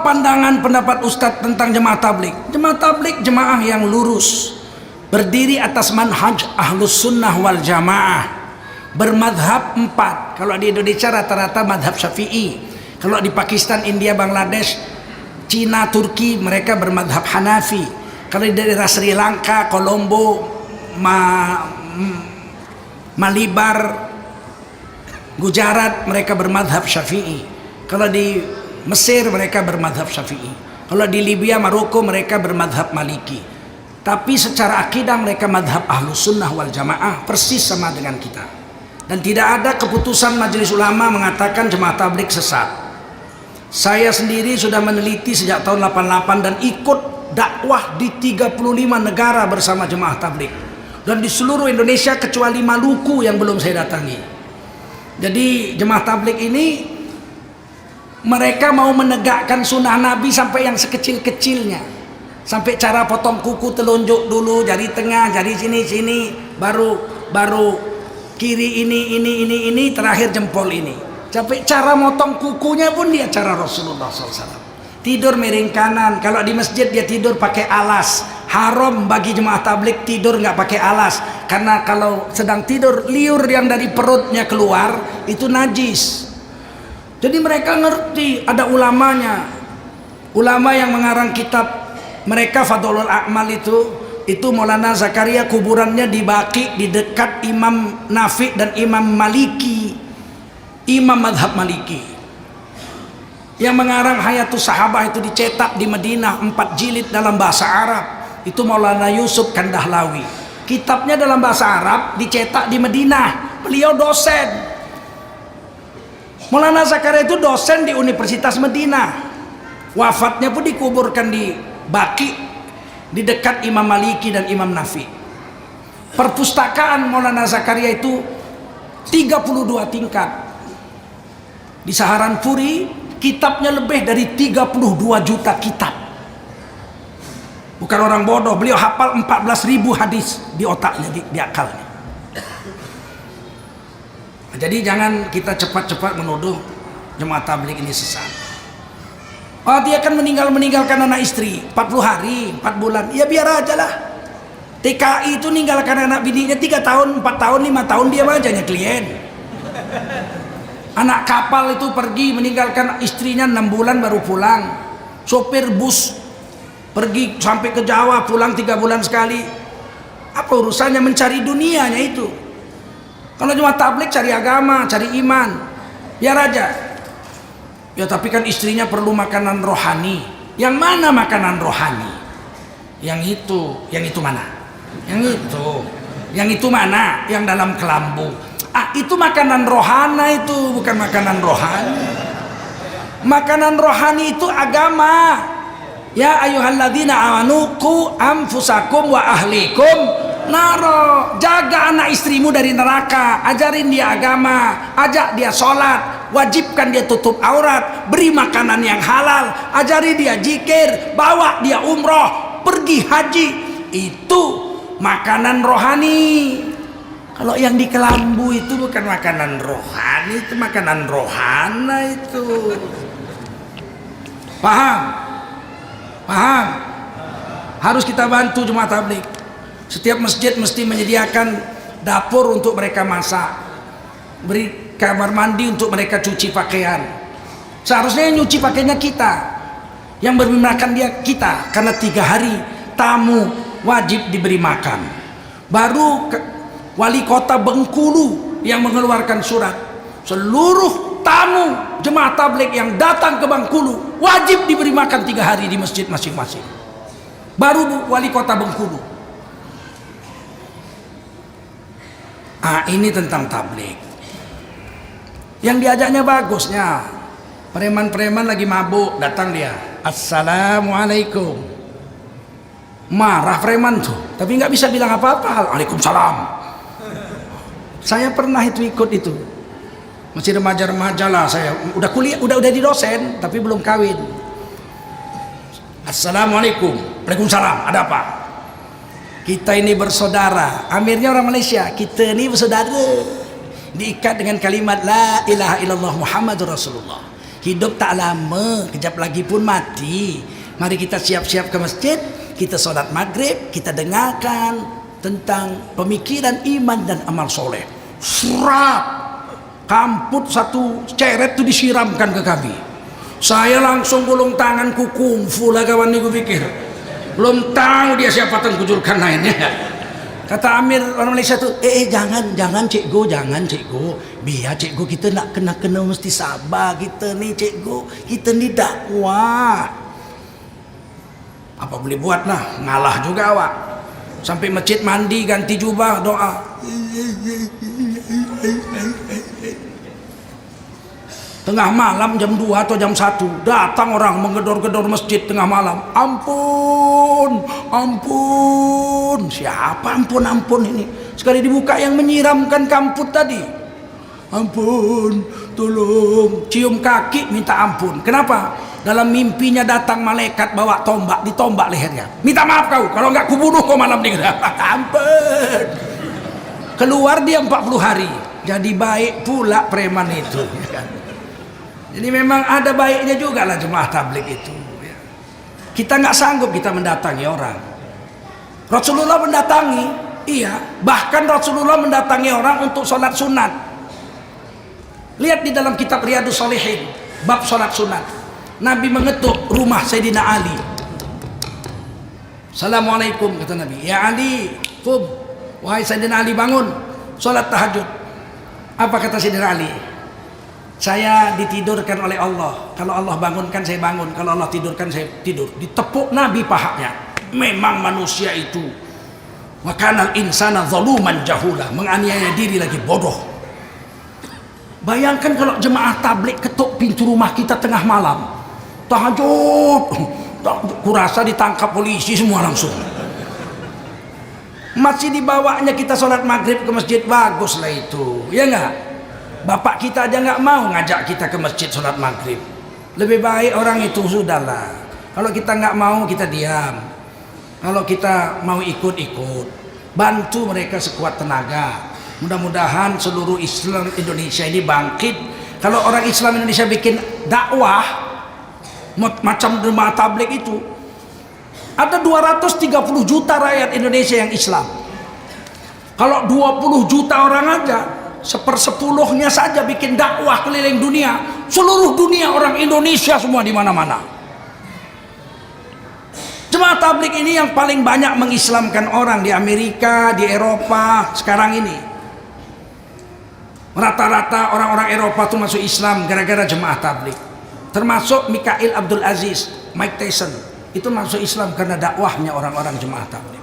pandangan pendapat Ustadz tentang jemaah tablik? Jemaah tablik jemaah yang lurus, berdiri atas manhaj ahlus sunnah wal jamaah, bermadhab 4. Kalau di Indonesia rata-rata madhab syafi'i. Kalau di Pakistan, India, Bangladesh, Cina, Turki, mereka bermadhab Hanafi. Kalau di daerah Sri Lanka, Kolombo, Malibar, Gujarat, mereka bermadhab syafi'i. Kalau di Mesir mereka bermadhab syafi'i. Kalau di Libya, Maroko, mereka bermadhab maliki. Tapi secara akidah mereka madhab ahlus sunnah wal jamaah, persis sama dengan kita. Dan tidak ada keputusan majelis ulama mengatakan jemaah tablik sesat. Saya sendiri sudah meneliti sejak tahun 88 dan ikut dakwah di 35 negara bersama jemaah tablik, dan di seluruh Indonesia kecuali Maluku yang belum saya datangi. Jadi jemaah tablik ini mereka mau menegakkan sunnah Nabi sampai yang sekecil-kecilnya, sampai cara potong kuku telunjuk dulu, jari tengah, jari sini, baru kiri ini, terakhir jempol ini. Sampai cara motong kukunya pun dia cara Rasulullah SAW. Tidur miring kanan. Kalau di masjid dia tidur pakai alas. Haram bagi jemaah tablik tidur nggak pakai alas, karena kalau sedang tidur liur yang dari perutnya keluar itu najis. Jadi mereka ngerti, ada ulamanya, ulama yang mengarang kitab mereka Fadlul A'mal itu Maulana Zakaria, kuburannya di Baqi, di dekat Imam Nafi dan Imam Maliki, Imam madhab Maliki. Yang mengarang Hayatus Sahabah itu dicetak di Madinah 4 jilid dalam bahasa Arab, itu Maulana Yusuf Kandahlawi. Kitabnya dalam bahasa Arab dicetak di Madinah, beliau dosen. Maulana Zakaria itu dosen di Universitas Madinah, wafatnya pun dikuburkan di Baqi di dekat Imam Maliki dan Imam Nafi. Perpustakaan Maulana Zakaria itu 32 tingkat. Di Saharanpuri kitabnya lebih dari 32 juta kitab. Bukan orang bodoh, beliau hafal 14.000 hadis di otaknya, di akalnya. Jadi jangan kita cepat-cepat menuduh jemaah tablik ini sesat. Oh, dia akan meninggalkan anak istri 40 hari, 4 bulan. Ya biar aja lah. TKI itu meninggalkan anak bininya 3 tahun, 4 tahun, 5 tahun, dia aja klien. Anak kapal itu pergi meninggalkan istrinya 6 bulan baru pulang. Sopir bus pergi sampai ke Jawa, pulang 3 bulan sekali. Apa urusannya mencari dunianya itu? Kalau cuma tablik cari agama, cari iman, biar aja. Ya tapi kan istrinya perlu makanan rohani. Yang mana makanan rohani? Yang itu mana? Yang itu mana? Yang dalam kelambu. Itu makanan rohana, itu bukan makanan rohani. Makanan rohani itu agama. Ya ayyuhalladzina amanu qu anfusakum wa ahlikum naro. Jaga anak istrimu dari neraka, ajarin dia agama, ajak dia sholat, wajibkan dia tutup aurat, beri makanan yang halal, ajari dia zikir, bawa dia umroh, pergi haji. Itu makanan rohani. Kalau yang di kelambu itu bukan makanan rohani, itu makanan rohana itu. Paham? Harus kita bantu jemaah tablik. Setiap masjid mesti menyediakan dapur untuk mereka masak, beri kamar mandi untuk mereka cuci pakaian. Seharusnya yang nyuci pakaiannya kita, yang beri makan dia kita, karena 3 hari tamu wajib diberi makan. Baru wali kota Bengkulu yang mengeluarkan surat, seluruh tamu jemaah tablik yang datang ke Bengkulu wajib diberi makan 3 hari di masjid masing-masing. Baru wali kota Bengkulu. Ini tentang tablik. Yang diajaknya bagusnya, preman-preman lagi mabuk, datang dia, assalamualaikum. Marah preman tuh, tapi nggak bisa bilang apa-apa. Waalaikumsalam. Saya pernah ikut itu. Masih remaja-remaja lah saya. Udah kuliah, udah di dosen, tapi belum kawin. Assalamualaikum. Waalaikumsalam. Ada apa? Kita ini bersaudara. Amirnya orang Malaysia. Kita ini bersaudara. Diikat dengan kalimat La ilaha illallah Muhammadur Rasulullah. Hidup tak lama, kejap lagi pun mati. Mari kita siap-siap ke masjid, kita sholat maghrib, kita dengarkan tentang pemikiran iman dan amal soleh. Surat kamput satu ceret itu disiramkan ke kami. Saya langsung gulung tanganku kungfu lah kawan ini, pikir belum tahu dia siapa tengkujulkan lainnya. Kata Amir orang Malaysia tuh, jangan cikgu, biar cikgu kita nak kena mesti sabar kita nih cikgu, kita ni dakwah. Apa boleh buat lah, ngalah juga awak. Sampai masjid mandi ganti jubah doa. Tengah malam jam 2 atau jam 1 datang orang menggedor-gedor masjid tengah malam. Ampun, ampun. Siapa ampun ini? Sekali dibuka yang menyiramkan kamput tadi. Ampun, tolong. Cium kaki minta ampun. Kenapa? Dalam mimpinya datang malaikat bawa tombak, ditombak lehernya. Minta maaf kau, kalau enggak kubunuh kau malam ini. Ampun. Keluar dia 40 hari. Jadi baik pula preman itu. Jadi memang ada baiknya juga lah jemaah tabligh itu. Kita nggak sanggup kita mendatangi orang. Rasulullah mendatangi, iya. Bahkan Rasulullah mendatangi orang untuk sholat sunat. Lihat di dalam kitab Riyadhus Shalihin, bab sholat sunat. Nabi mengetuk rumah Sayyidina Ali. Assalamualaikum kata Nabi. Ya Ali, qum. Wahai Sayyidina Ali, bangun sholat tahajud. Apa kata Sayyidina Ali? Saya ditidurkan oleh Allah. Kalau Allah bangunkan saya bangun, kalau Allah tidurkan saya tidur. Ditepuk Nabi pahanya. Memang manusia itu wa kanal insana zaluman jahula, menganiaya diri lagi bodoh. Bayangkan kalau jemaah tabligh ketuk pintu rumah kita tengah malam. Tahajud. Kurasa ditangkap polisi semua langsung. Masih dibawanya kita sholat maghrib ke masjid, baguslah itu. Ya enggak? Bapak kita aja nggak mau ngajak kita ke masjid sholat maghrib. Lebih baik orang itu sudahlah. Kalau kita nggak mau kita diam. Kalau kita mau ikut-ikut, bantu mereka sekuat tenaga. Mudah-mudahan seluruh Islam Indonesia ini bangkit. Kalau orang Islam Indonesia bikin dakwah macam jemaah tabligh itu, ada 230 juta rakyat Indonesia yang Islam. Kalau 20 juta orang aja, 1/10 saja bikin dakwah keliling dunia, seluruh dunia orang Indonesia semua di mana-mana. Jemaah tabligh ini yang paling banyak mengislamkan orang di Amerika, di Eropa sekarang ini. Rata-rata orang-orang Eropa itu masuk Islam gara-gara jemaah tabligh. Termasuk Mikhail Abdul Aziz, Mike Tyson, itu masuk Islam karena dakwahnya orang-orang jemaah tabligh.